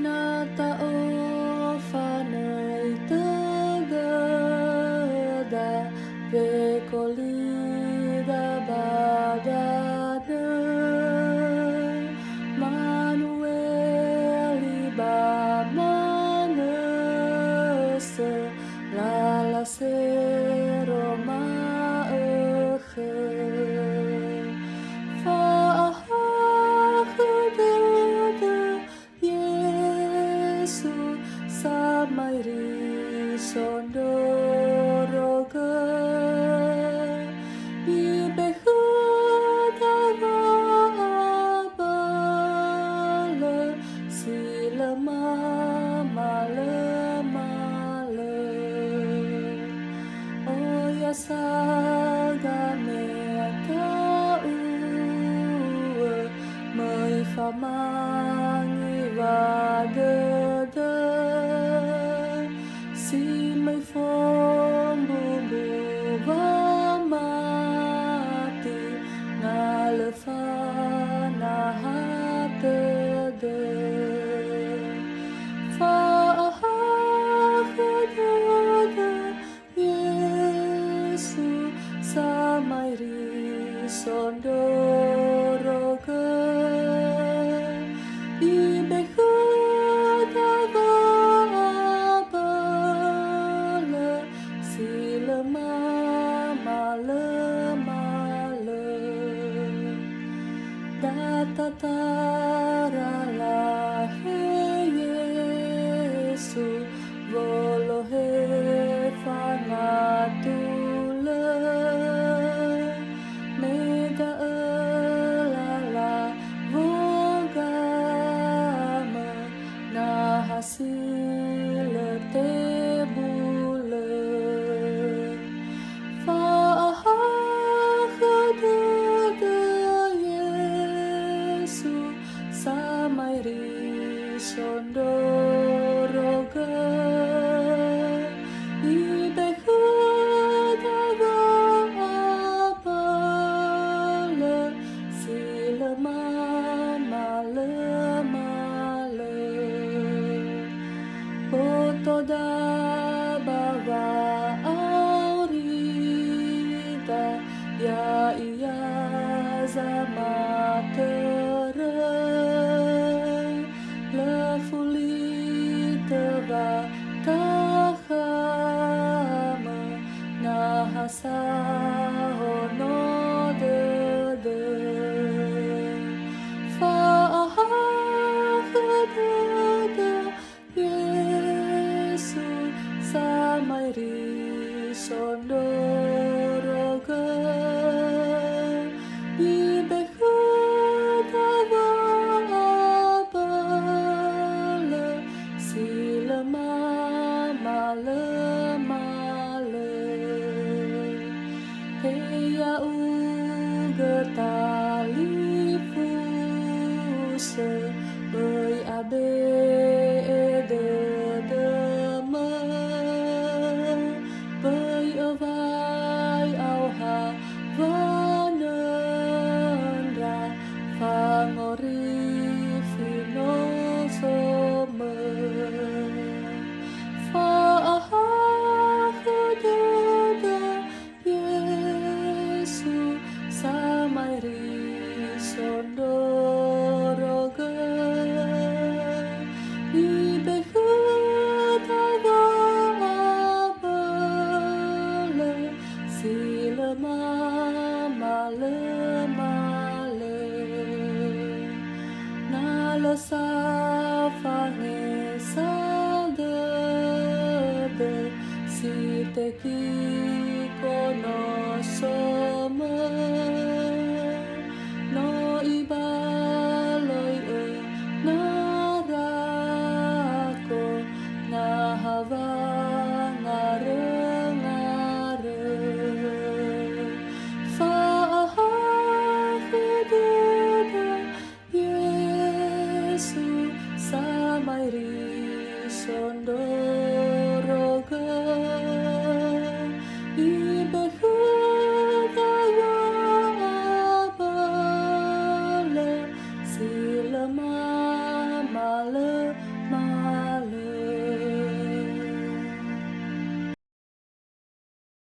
Natao fanay tagada vekolida badana Manueli ba manese lalasero maeche Yesu samai risondoroga ibehudavabala silama male oya sagame tau mai famangi vadada si mai fom bumbu vamati nalefana hatede faahadada Yesu samai risondoroga ibehudavabala silama male datataralah Yesu volohe fanatula mega elala vogama nahasile tebule faahadada Yesu samai risondoroga ibehudavabala silama male Otoda baba aurita ya iya zamatere lefulite ba tahama nahasa hono dede faahadada Yesu samai risondoroga ibehudavabala silama male heya uga talipuse beuy abe ededema beuy avai auha vanenra fangori finosome faahadada Yesu samai risondoroga ibehudavabala silama male nalasa fange saldebe siteki konosome no ibaloi narako nahava ngare faahadada Yesu samai risondoroga ibehudavabala silama male Ma